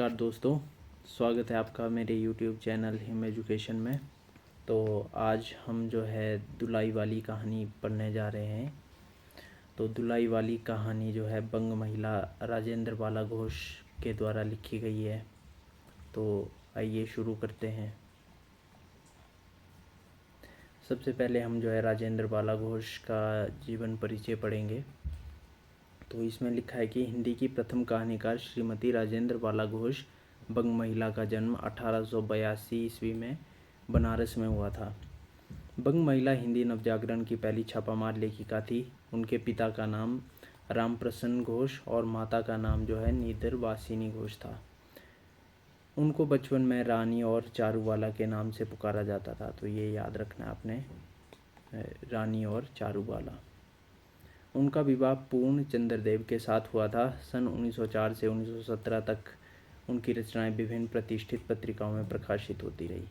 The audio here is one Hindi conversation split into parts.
नमस्कार दोस्तों, स्वागत है आपका मेरे YouTube चैनल हिम एजुकेशन में। तो आज हम जो है दुलाई वाली कहानी पढ़ने जा रहे हैं। तो दुलाई वाली कहानी जो है बंग महिला राजेंद्र बाला घोष के द्वारा लिखी गई है। तो आइए शुरू करते हैं। सबसे पहले हम जो है राजेंद्र बाला घोष का जीवन परिचय पढ़ेंगे। तो इसमें लिखा है कि हिंदी की प्रथम कहानीकार श्रीमती राजेंद्र बाला घोष बंग महिला का जन्म 1882 ईस्वी में बनारस में हुआ था। बंग महिला हिंदी नवजागरण की पहली छापामार लेखिका थी। उनके पिता का नाम रामप्रसन्न घोष और माता का नाम जो है नीदरवासिनी घोष था। उनको बचपन में रानी और चारूबाला के नाम से पुकारा जाता था। तो ये याद रखना आपने, रानी और चारूबाला। उनका विवाह पूर्ण चंद्रदेव के साथ हुआ था। सन 1904 से 1917 तक उनकी रचनाएं विभिन्न प्रतिष्ठित पत्रिकाओं में प्रकाशित होती रही।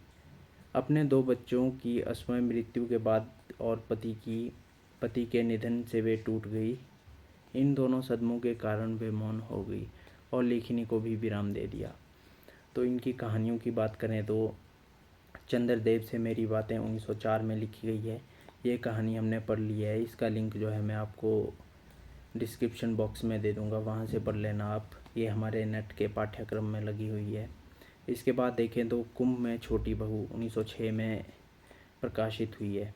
अपने 2 बच्चों की असमय मृत्यु के बाद और पति के निधन से वे टूट गई। इन दोनों सदमों के कारण वे मौन हो गई और लेखनी को भी विराम दे दिया। तो इनकी कहानियों की बात करें तो चंद्रदेव से मेरी बातें 1904 में लिखी गई है। ये कहानी हमने पढ़ ली है। इसका लिंक जो है मैं आपको डिस्क्रिप्शन बॉक्स में दे दूंगा, वहाँ से पढ़ लेना आप। ये हमारे नेट के पाठ्यक्रम में लगी हुई है। इसके बाद देखें तो कुंभ में छोटी बहू 1906 में प्रकाशित हुई है।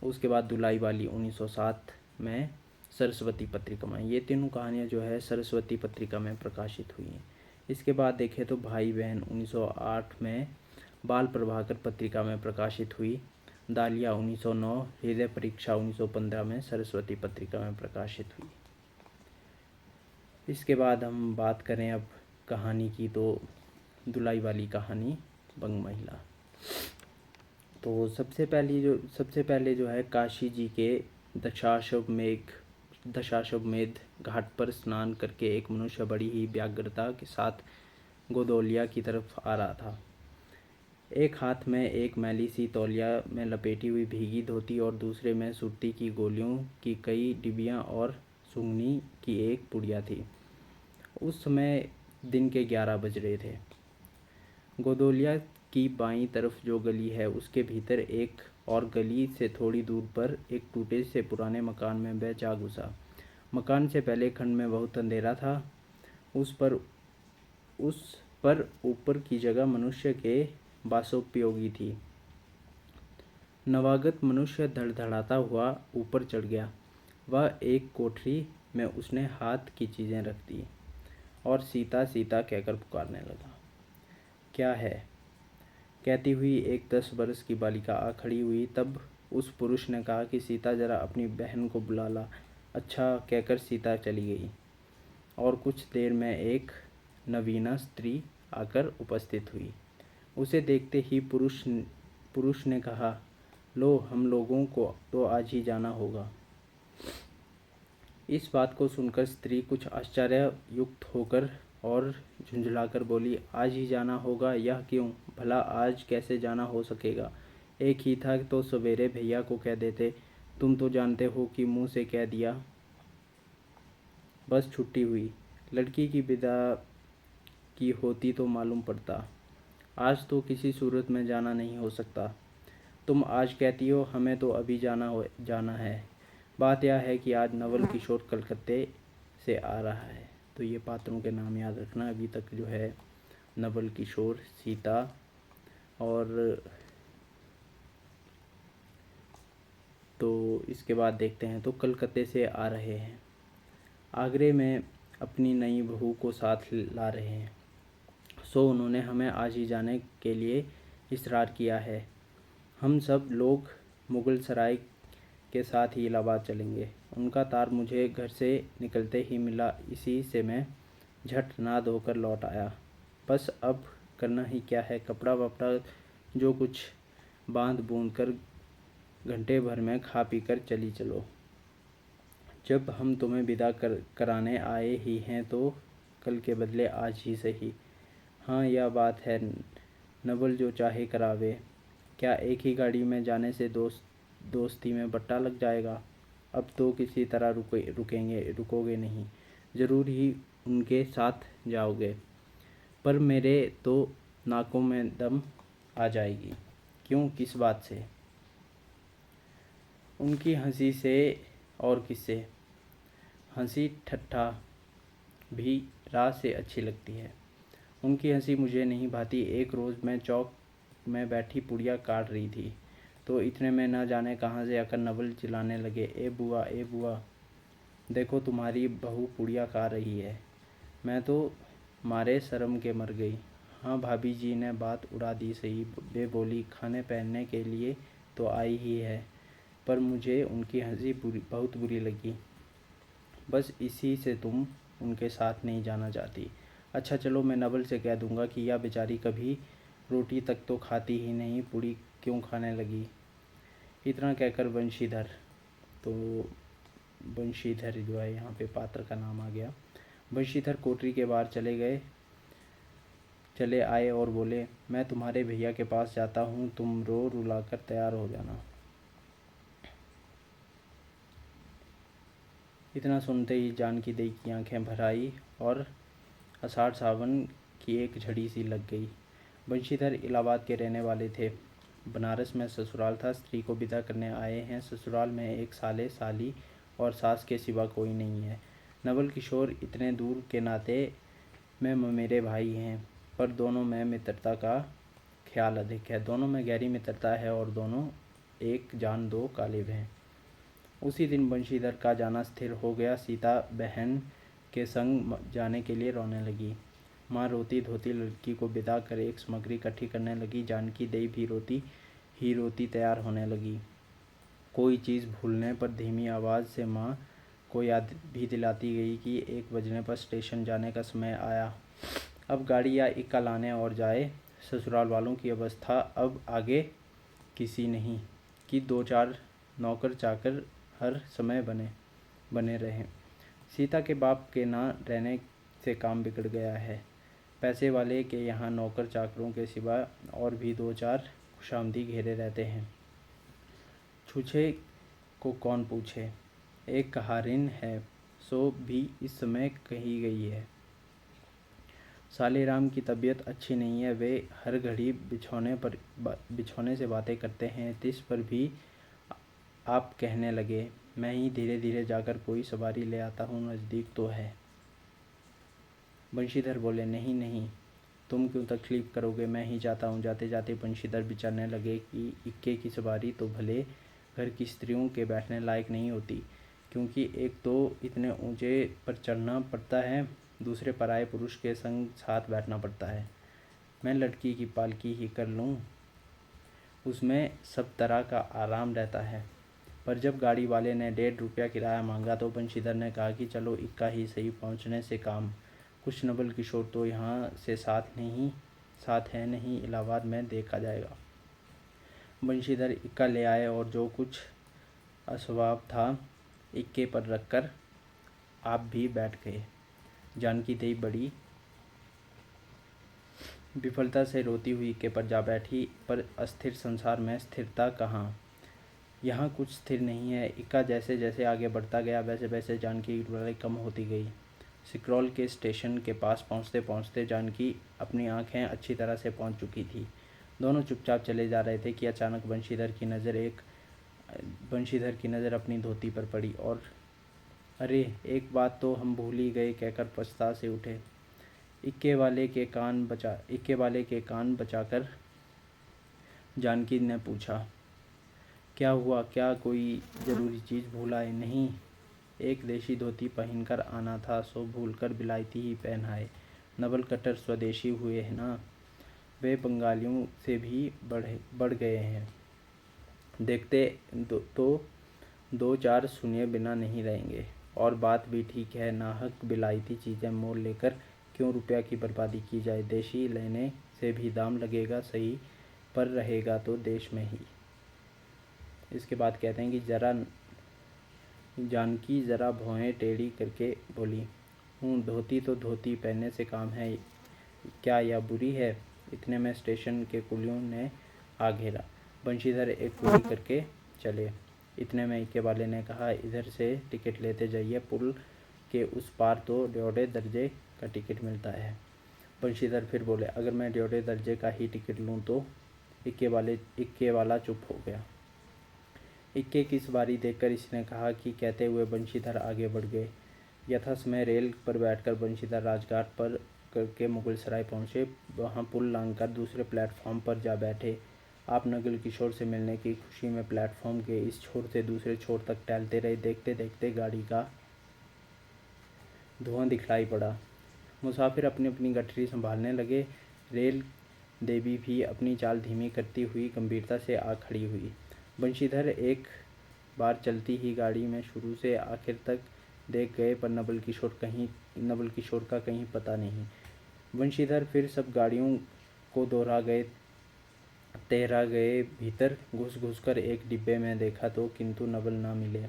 उसके बाद दुलाई वाली 1907 में सरस्वती पत्रिका में। ये तीनों कहानियाँ जो है सरस्वती पत्रिका में प्रकाशित हुई हैं। इसके बाद देखें तो भाई बहन 1908 में बाल प्रभाकर पत्रिका में प्रकाशित हुई। दालिया 1909, हृदय परीक्षा 1915 में सरस्वती पत्रिका में प्रकाशित हुई। इसके बाद हम बात करें अब कहानी की, तो दुलाई वाली कहानी बंग महिला। तो सबसे पहले जो है काशी जी के दशाश्वमेध घाट पर स्नान करके एक मनुष्य बड़ी ही व्यग्रता के साथ गोदौलिया की तरफ आ रहा था। एक हाथ में एक मैली सी तौलिया में लपेटी हुई भीगी धोती और दूसरे में सुर्ती की गोलियों की कई डिबियाँ और सुंगनी की एक पुड़िया थी। उस समय दिन के 11 बज रहे थे। गोदौलिया की बाईं तरफ जो गली है उसके भीतर एक और गली से थोड़ी दूर पर एक टूटे से पुराने मकान में वह जा घुसा। मकान से पहले खंड में बहुत अंधेरा था। उस पर ऊपर की जगह मनुष्य के वासोपयोगी थी। नवागत मनुष्य धड़धड़ाता हुआ ऊपर चढ़ गया। वह एक कोठरी में उसने हाथ की चीज़ें रख दी और सीता सीता कहकर पुकारने लगा। क्या है? कहती हुई एक 10 बरस की बालिका आ खड़ी हुई। तब उस पुरुष ने कहा कि सीता जरा अपनी बहन को बुला ला। अच्छा कहकर सीता चली गई और कुछ देर में एक नवीना स्त्री आकर उपस्थित हुई। उसे देखते ही पुरुष ने कहा, लो, हम लोगों को तो आज ही जाना होगा। इस बात को सुनकर स्त्री कुछ आश्चर्य युक्त होकर और झुंझलाकर बोली, आज ही जाना होगा? यह क्यों? भला आज कैसे जाना हो सकेगा? एक ही था तो सवेरे भैया को कह देते। तुम तो जानते हो कि मुँह से कह दिया बस छुट्टी हुई। लड़की की विदा की होती तो मालूम पड़ता। आज तो किसी सूरत में जाना नहीं हो सकता। तुम आज कहती हो, हमें तो अभी जाना है। बात यह है कि आज नवल किशोर कलकत्ते से आ रहा है। तो ये पात्रों के नाम याद रखना। अभी तक जो है नवल किशोर, सीता और तो इसके बाद देखते हैं तो कलकत्ते से आ रहे हैं। आगरे में अपनी नई बहू को साथ ला रहे हैं। सो उन्होंने हमें आज ही जाने के लिए इसरार किया है। हम सब लोग मुगल सराय के साथ ही इलाहाबाद चलेंगे। उनका तार मुझे घर से निकलते ही मिला। इसी से मैं झट नहा धोकर लौट आया। बस अब करना ही क्या है, कपड़ा वपड़ा जो कुछ बांध बूंद कर घंटे भर में खा पी कर चली चलो। जब हम तुम्हें विदा कराने आए ही हैं तो कल के बदले आज ही सही। हाँ, यह बात है, नवल जो चाहे करावे। क्या एक ही गाड़ी में जाने से दोस्ती में बट्टा लग जाएगा? अब तो किसी तरह रुकोगे नहीं, ज़रूर ही उनके साथ जाओगे। पर मेरे तो नाकों में दम आ जाएगी। क्यों, किस बात से? उनकी हंसी से और किससे? हंसी ठट्ठा भी रात से अच्छी लगती है। उनकी हंसी मुझे नहीं भाती। एक रोज़ मैं चौक में बैठी पुड़िया काट रही थी तो इतने में न जाने कहाँ से आकर नवल चिल्लाने लगे, ए बुआ, ए बुआ, देखो तुम्हारी बहू पुड़िया काट रही है। मैं तो मारे शर्म के मर गई। हाँ, भाभी जी ने बात उड़ा दी सही। वे बोली, खाने पहनने के लिए तो आई ही है। पर मुझे उनकी हंसी बहुत बुरी लगी। बस इसी से तुम उनके साथ नहीं जाना चाहती। अच्छा चलो, मैं नवल से कह दूंगा कि यह बेचारी कभी रोटी तक तो खाती ही नहीं, पूड़ी क्यों खाने लगी। इतना कहकर बंशीधर, तो बंशीधर जो है यहाँ पे पात्र का नाम आ गया। बंशीधर कोठरी के बाहर चले आए और बोले, मैं तुम्हारे भैया के पास जाता हूँ, तुम रो रुलाकर तैयार हो जाना। इतना सुनते ही जानकी देई की आंखें भर आई और आषाढ़ सावन की एक झड़ी सी लग गई। बंशीधर इलाहाबाद के रहने वाले थे। बनारस में ससुराल था। स्त्री को विदा करने आए हैं। ससुराल में एक साले साली और सास के सिवा कोई नहीं है। नवल किशोर इतने दूर के नाते में मेरे भाई हैं, पर दोनों में मित्रता का ख्याल अधिक है। दोनों में गहरी मित्रता है और दोनों एक जान दो कालिब हैं। उसी दिन बंशीधर का जाना स्थिर हो गया। सीता बहन के संग जाने के लिए रोने लगी। माँ रोती धोती लड़की को विदा कर एक सामग्री इकट्ठी करने लगी। जानकी देई भी रोती तैयार होने लगी। कोई चीज़ भूलने पर धीमी आवाज़ से माँ को याद भी दिलाती गई कि 1 बजने पर स्टेशन जाने का समय आया। अब गाड़ी या इक्का लाने और जाए। ससुराल वालों की अवस्था अब आगे किसी नहीं कि 2-4 नौकर चाकर हर समय बने रहें। सीता के बाप के ना रहने से काम बिगड़ गया है। पैसे वाले के यहाँ नौकर चाकरों के सिवा और भी 2-4 खुशामदी घेरे रहते हैं। छूछे को कौन पूछे। एक कहारिन है, सो भी इस समय कही गई है। सालेराम की तबीयत अच्छी नहीं है। वे हर घड़ी बिछौने से बातें करते हैं। तिस पर भी आप कहने लगे, मैं ही धीरे धीरे जाकर कोई सवारी ले आता हूँ, नज़दीक तो है। बंशीधर बोले, नहीं नहीं, तुम क्यों तकलीफ़ करोगे, मैं ही जाता हूँ। जाते जाते बंशीधर विचारने लगे कि इक्के की सवारी तो भले घर की स्त्रियों के बैठने लायक नहीं होती, क्योंकि एक तो इतने ऊंचे पर चढ़ना पड़ता है, दूसरे पराये पुरुष के संग साथ बैठना पड़ता है। मैं लड़की की पालकी ही कर लूँ, उसमें सब तरह का आराम रहता है। पर जब गाड़ी वाले ने 1.5 रुपया किराया मांगा तो बंशीधर ने कहा कि चलो इक्का ही सही, पहुंचने से काम कुछ। नवल किशोर तो यहाँ से साथ है नहीं, इलाहाबाद में देखा जाएगा। बंशीधर इक्का ले आए और जो कुछ असवाब था इक्के पर रखकर आप भी बैठ गए। जानकी देई बड़ी विफलता से रोती हुई इक्के पर जा बैठी। पर अस्थिर संसार में स्थिरता कहाँ, यहाँ कुछ स्थिर नहीं है। इक्का जैसे जैसे आगे बढ़ता गया वैसे वैसे जानकी की लड़ाई कम होती गई। सिकरौल के स्टेशन के पास पहुँचते पहुँचते जानकी अपनी आंखें अच्छी तरह से पहुँच चुकी थी। दोनों चुपचाप चले जा रहे थे कि अचानक बंशीधर की नज़र अपनी धोती पर पड़ी और अरे, एक बात तो हम भूल ही गए कहकर पछता से उठे। इक्के वाले के कान बचाकर जानकी ने पूछा, क्या हुआ, क्या कोई ज़रूरी चीज़ भूल आए? नहीं, एक देशी धोती पहनकर आना था, सो भूलकर बिलायती ही पहन आए। नवल कट्टर स्वदेशी हुए हैं ना, वे बंगालियों से भी बढ़ गए हैं। देखते तो 2-4 सुनिए बिना नहीं रहेंगे। और बात भी ठीक है, नाहक बिलायती चीज़ें मोल लेकर क्यों रुपया की बर्बादी की जाए। देशी लेने से भी दाम लगेगा सही, पर रहेगा तो देश में ही। इसके बाद कहते हैं कि जानकी ज़रा भौहें टेढ़ी करके बोली, धोती तो धोती, पहनने से काम है, क्या यह बुरी है? इतने में स्टेशन के कुलियों ने आ घेरा। बंशीधर एक कुली करके चले। इतने में इक्के वाले ने कहा, इधर से टिकट लेते जाइए, पुल के उस पार तो 1.5 दर्जे का टिकट मिलता है। बंशीधर फिर बोले, अगर मैं ड्योढ़े दर्जे का ही टिकट लूँ तो? इक्के वाला चुप हो गया। इक्के की सवारी देखकर इसने कहा कि कहते हुए बंशीधर आगे बढ़ गए। यथा समय रेल पर बैठकर बंशीधर राजघाट पर करके मुगलसराय पहुँचे। वहाँ पुल लांघकर दूसरे प्लेटफॉर्म पर जा बैठे। आप नगल किशोर से मिलने की खुशी में प्लेटफॉर्म के इस छोर से दूसरे छोर तक टहलते रहे। देखते देखते गाड़ी का धुआं दिखलाई पड़ा। मुसाफिर अपनी अपनी गठरी संभालने लगे। रेल देवी भी अपनी चाल धीमी करती हुई गंभीरता से आ खड़ी हुई। बंशीधर एक बार चलती ही गाड़ी में शुरू से आखिर तक देख गए, पर नवल किशोर का कहीं पता नहीं। बंशीधर फिर सब गाड़ियों को तेहरा गए। भीतर घुस घुसकर एक डिब्बे में देखा तो किंतु नवल ना मिले।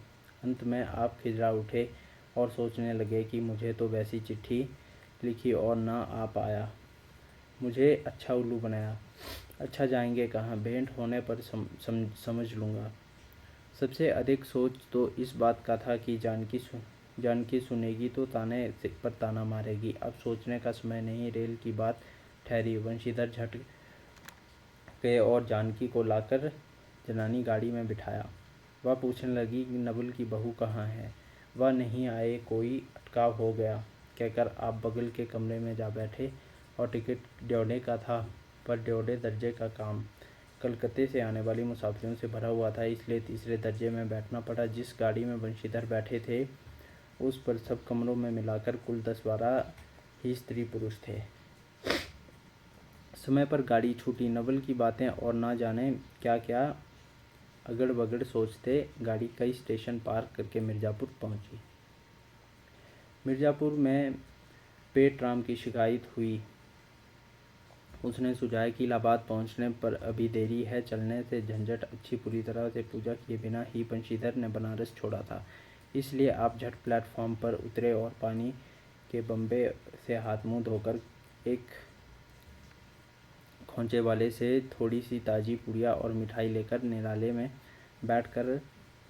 अंत में आप खिजरा उठे और सोचने लगे कि मुझे तो वैसी चिट्ठी लिखी और ना आ पाया। मुझे अच्छा उल्लू बनाया। अच्छा जाएंगे कहाँ? भेंट होने पर समझ लूँगा। सबसे अधिक सोच तो इस बात का था कि जानकी सुनेगी तो ताने पर ताना मारेगी। अब सोचने का समय नहीं, रेल की बात ठहरी। बंशीधर झट गए और जानकी को लाकर जनानी गाड़ी में बिठाया। वह पूछने लगी कि नवल की बहू कहाँ है? वह नहीं आए, कोई अटकाव हो गया, कहकर आप बगल के कमरे में जा बैठे। और टिकट ड्योढ़े का था, पर ड्योढ़े दर्जे का काम कलकत्ते से आने वाली मुसाफिरों से भरा हुआ था, इसलिए तीसरे दर्जे में बैठना पड़ा। जिस गाड़ी में बंशीधर बैठे थे उस पर सब कमरों में मिलाकर कुल 10-12 ही स्त्री पुरुष थे। समय पर गाड़ी छूटी। नवल की बातें और ना जाने क्या क्या अगड़ बगड़ सोचते गाड़ी कई स्टेशन पार करके मिर्ज़ापुर पहुंची। मिर्ज़ापुर में पेट राम की शिकायत हुई। उसने सुझाया कि इलाहाबाद पहुंचने पर अभी देरी है, चलने से झंझट अच्छी। पूरी तरह से पूजा किए बिना ही बंशीधर ने बनारस छोड़ा था, इसलिए आप झट प्लेटफॉर्म पर उतरे और पानी के बम्बे से हाथ मुंह धोकर एक खोंचे वाले से थोड़ी सी ताज़ी पुड़िया और मिठाई लेकर निराले में बैठकर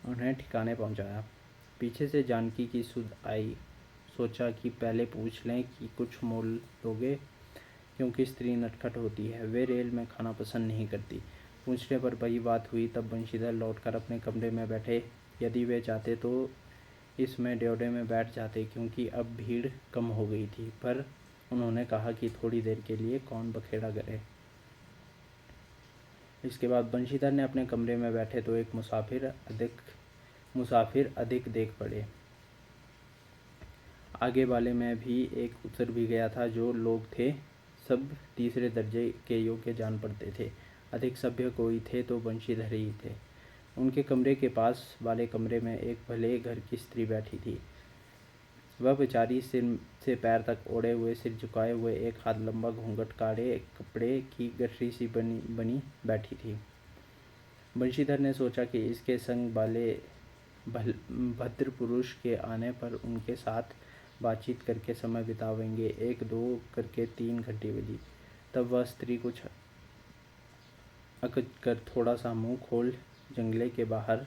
उन्हें ठिकाने पहुंचाया। पीछे से जानकी की सुध आई। सोचा कि पहले पूछ लें कि कुछ मोल लोगे, क्योंकि स्त्री नटखट होती है, वे रेल में खाना पसंद नहीं करती। पूछने पर वही बात हुई। तब बंशीधर लौटकर अपने कमरे में बैठे। यदि वे चाहते तो इसमें ड्योढ़े में बैठ जाते, क्योंकि अब भीड़ कम हो गई थी, पर उन्होंने कहा कि थोड़ी देर के लिए कौन बखेड़ा करे। इसके बाद बंशीधर ने अपने कमरे में बैठे तो एक मुसाफिर अधिक देख पड़े। आगे वाले में भी एक उतर भी गया था। जो लोग थे सब तीसरे दर्जे के योग्य जान पड़ते थे। अधिक सभ्य कोई थे तो बंशीधर ही थे। उनके कमरे के पास वाले कमरे में एक भले घर की स्त्री बैठी थी। वह बेचारी सिर से पैर तक ओढ़े हुए, सिर झुकाए हुए, एक हाथ लंबा घूंघट काढ़े कपड़े की गठरी सी बनी बैठी थी। बंशीधर ने सोचा कि इसके संग वाले भद्र पुरुष के आने पर उनके साथ बातचीत करके समय बितावेंगे। 1-2 करके 3 घंटे बजी। तब वह स्त्री कुछ अकच कर थोड़ा सा मुंह खोल जंगले के बाहर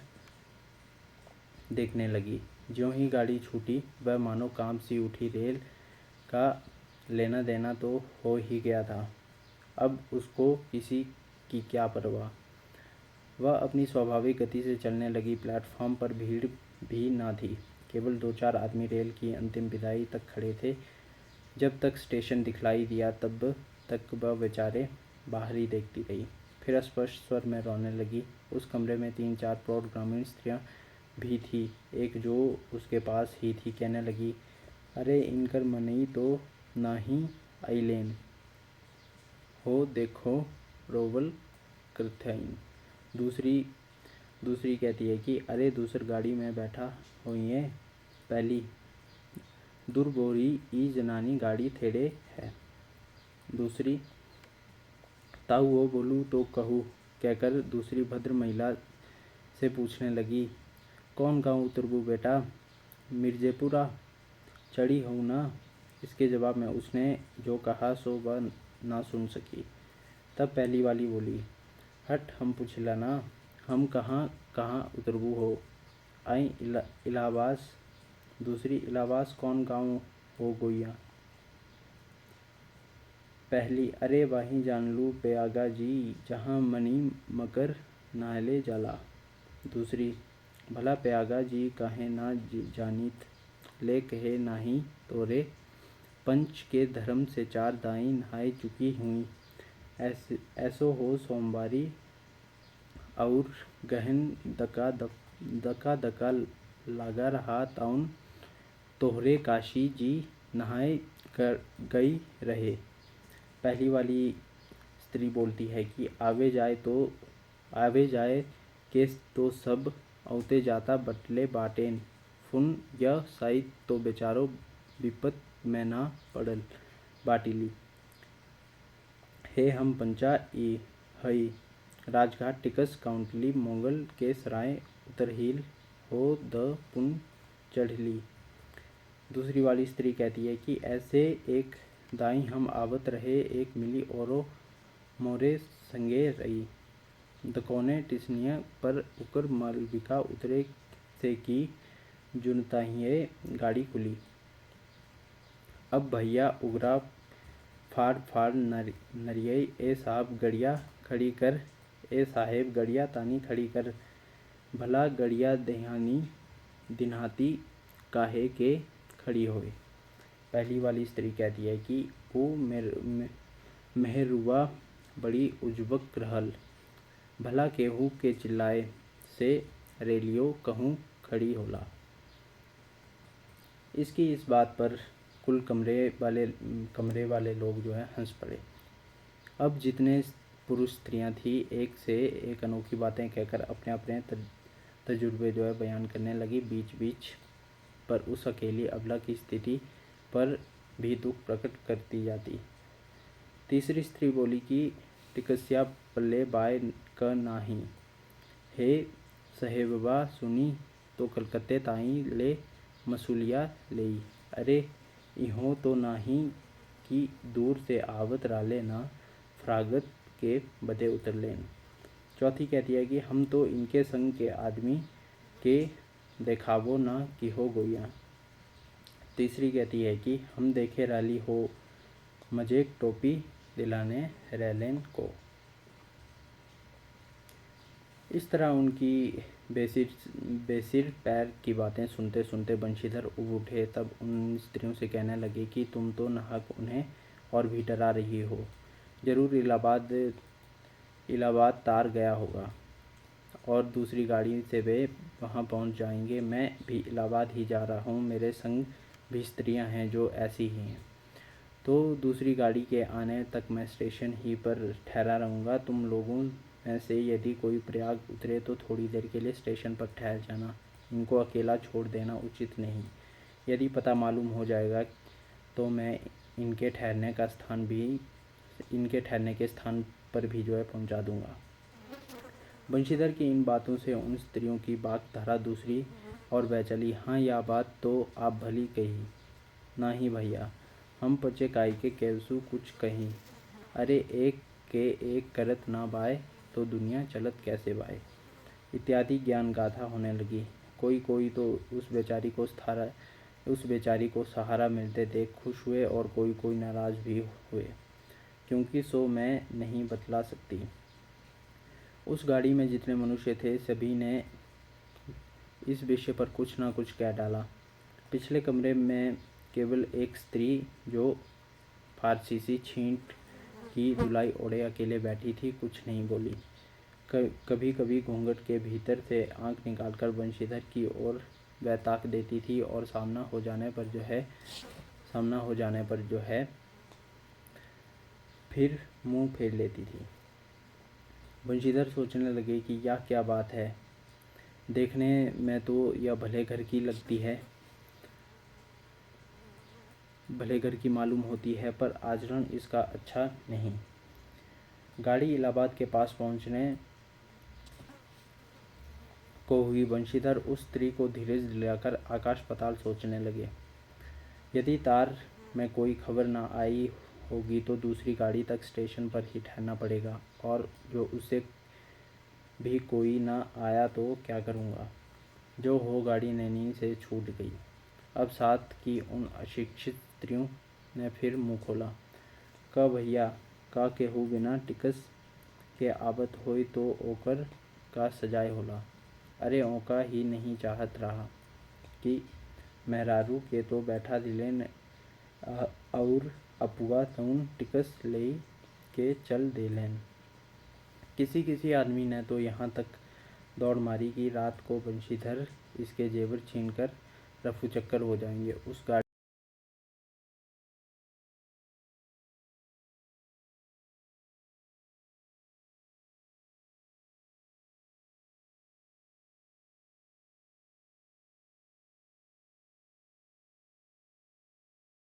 देखने लगी। ज्यों ही गाड़ी छूटी वह मानो काम सी उठी। रेल का लेना देना तो हो ही गया था, अब उसको किसी की क्या परवाह। वह अपनी स्वाभाविक गति से चलने लगी। प्लेटफॉर्म पर भीड़ भी ना थी, केवल 2-4 आदमी रेल की अंतिम विदाई तक खड़े थे। जब तक स्टेशन दिखलाई दिया तब तक वह बेचारे बाहर ही देखती रही। फिर स्पष्ट स्वर में रोने लगी। उस कमरे में 3-4 प्रौढ़ ग्रामीण स्त्रियां भी थी। एक जो उसके पास ही थी कहने लगी, अरे इनकर मनई तो ना ही आइलेन हो, देखो रोवल करथईन। दूसरी कहती है कि अरे दूसर गाड़ी में बैठा हुई है। पहली दुर्बोरी ई जनानी गाड़ी थेड़े है। दूसरी ताऊ वो बोलूँ तो कहूँ, कहकर दूसरी भद्र महिला से पूछने लगी, कौन गाँव उतरबू बेटा? मिर्जेपुरा चढ़ी हूँ ना। इसके जवाब में उसने जो कहा सो वह ना सुन सकी। तब पहली वाली बोली, हट हम पूछला ना, हम कहाँ कहाँ उतरबू हो? आई इलाहाबाद। दूसरी, इलाहाबाद कौन गाँव हो गोइया? पहली, अरे वाही जान लूँ प्रयागा जी, जहाँ मणि मकर नाले जाला। दूसरी, भला प्रयागा जी काहे ना जानित, ले कहे नाही तोरे, पंच के धर्म से 4 दाई नहाय चुकी हुई, ऐसो हो सोमवारी, और गहन दका दका लगा रहा ताउन, तोहरे काशी जी नहाय कर गई रहे। पहली वाली स्त्री बोलती है कि आवे जाए के तो सब औते जाता बटले बाटेन, फुन यह साइत तो बेचारो विपत में ना पड़ल बाटिली। हे हम पंचा ई हई राजघाट टिकस काउंटली मोगल के सराय उतरहील हो द पुन चढ़ली। दूसरी वाली स्त्री कहती है कि ऐसे एक दाई हम आवत रहे, एक मिली औरो मोरे संगे रही, दकोने टिसनिया पर उकर मालविका उतरे से की जुनताहिए गाड़ी खुली। अब भैया उगरा फाड़ नरियई, ए साहब गड़िया खड़ी कर, ए साहेब गड़िया तानी खड़ी कर, भला गड़िया दिनहाती काहे के खड़ी होए। पहली वाली स्त्री कहती है कि वो मेहरुआ बड़ी उजबक रहल, भला केहू के चिल्लाए से रेलियो कहूँ खड़ी होला। इसकी इस बात पर कुल कमरे वाले लोग जो है हंस पड़े। अब जितने पुरुष स्त्रियां थी एक से एक अनोखी बातें कहकर अपने अपने तजुर्बे जो है बयान करने लगी। बीच बीच पर उस अकेली अबला की स्थिति पर भी दुख प्रकट करती जाती। तीसरी स्त्री बोली कि टिकसिया पल्ले बाय क नाही, हे सहेबवा सुनी तो कलकत्ते ताई ले मसूलिया लेई, अरे इहों तो नाही कि दूर से आवत राले ना फ्रागत के बदे उतर लेन। चौथी कहती है कि हम तो इनके संग के आदमी के देखावो ना कि हो गोया। तीसरी कहती है कि हम देखे राली हो मजेक टोपी दिलाने रैलेन को। इस तरह उनकी बेसिर पैर की बातें सुनते सुनते बंशीधर उब उठे। तब उन स्त्रियों से कहने लगे कि तुम तो नाहक उन्हें और भी डरा रही हो, जरूर इलाहाबाद तार गया होगा और दूसरी गाड़ी से वे वहाँ पहुँच जाएंगे। मैं भी इलाहाबाद ही जा रहा हूँ, मेरे संग भी स्त्रियाँ हैं जो ऐसी ही हैं, तो दूसरी गाड़ी के आने तक मैं स्टेशन ही पर ठहरा रहूँगा। तुम लोगों में से यदि कोई प्रयाग उतरे तो थोड़ी देर के लिए स्टेशन पर ठहर जाना, इनको अकेला छोड़ देना उचित नहीं। यदि पता मालूम हो जाएगा तो मैं इनके ठहरने के स्थान पर भी जो है पहुंचा दूंगा। बंशीधर की इन बातों से उन स्त्रियों की वाकधारा दूसरी और बह चली। हाँ, यह बात तो आप भली कही, ना ही भैया हम पचे काई के केवसू कुछ कहीं, अरे एक के एक करत ना बाय तो दुनिया चलत कैसे बाय, इत्यादि ज्ञान गाथा होने लगी। कोई तो उस बेचारी को सहारा मिलते देख खुश हुए और कोई नाराज भी हुए, क्योंकि सो मैं नहीं बतला सकती। उस गाड़ी में जितने मनुष्य थे सभी ने इस विषय पर कुछ ना कुछ कह डाला। पिछले कमरे में केवल एक स्त्री जो फारसीसी छींट की धुलाई ओढ़े अकेले बैठी थी, कुछ नहीं बोली। कभी कभी घूंघट के भीतर से आंख निकालकर बंशीधर की ओर वह ताक देती थी और सामना हो जाने पर जो है फिर मुंह फेर लेती थी। बंशीधर सोचने लगे कि यह क्या बात है, देखने में तो यह भले घर की लगती है, भले घर की मालूम होती है, पर आचरण इसका अच्छा नहीं। गाड़ी इलाहाबाद के पास पहुंचने को हुई। बंशीधर उस स्त्री को धीरज दिलाकर आकाश पाताल सोचने लगे। यदि तार में कोई खबर ना आई होगी तो दूसरी गाड़ी तक स्टेशन पर ही ठहरना पड़ेगा, और जो उससे भी कोई ना आया तो क्या करूँगा। जो हो, गाड़ी नैनी से छूट गई। अब साथ की उन अशिक्षित स्त्रियों ने फिर मुँह खोला। का भैया का केहू बिना टिकस के आवत होई तो ओकर का सजाए होला। अरे ओका ही नहीं चाहत रहा कि मेहरारू के तो बैठा दिलेन और अपुआ तउन टिकस ले के चल देलेन। किसी किसी आदमी ने तो यहाँ तक दौड़ मारी कि रात को बंशीधर इसके जेवर छीन कर रफूचक्कर हो जाएंगे। उस गाड़ी